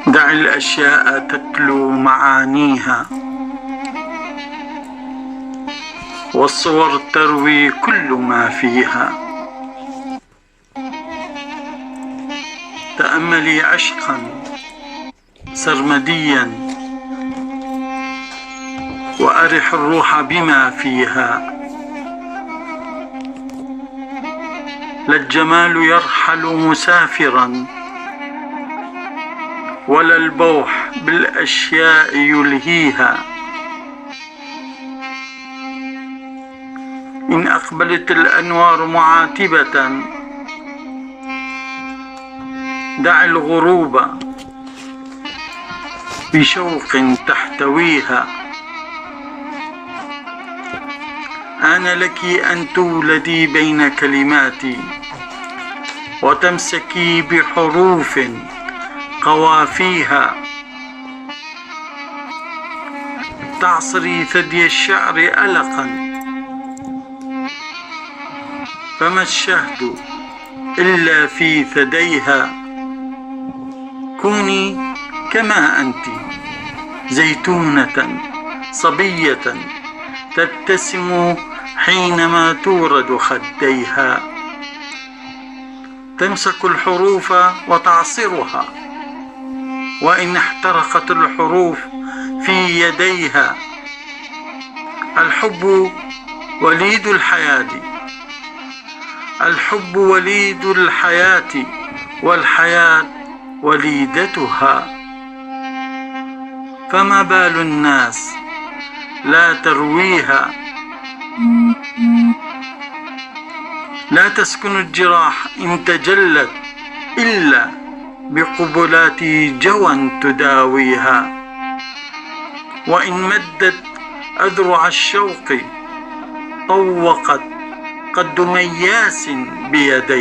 دع الأشياء تتلو معانيها، والصور تروي كل ما فيها. تأملي عشقا سرمديا وأرح الروح بما فيها. لا الجمال يرحل مسافرا، ولا البوح بالأشياء يلهيها. إن أقبلت الأنوار معاتبة، دع الغروب بشوق تحتويها. آن لك أن تولدي بين كلماتي، وتمسكي بحروف قوافيها. تعصري ثدي الشعر ألقا، فما الشهد إلا في ثديها. كوني كما أنت، زيتونة صبية تبتسم حينما تورد خديها. تمسك الحروف وتعصرها، وإن احترقت الحروف في يديها. الحب وليد الحياة، الحب وليد الحياة، والحياة وليدتها. فما بال الناس لا ترويها. لا تسكن الجراح إن تجلت إلا بقبلات جوى تداويها. وإن مدت أذرع الشوق طوقت قد مياس بيديها.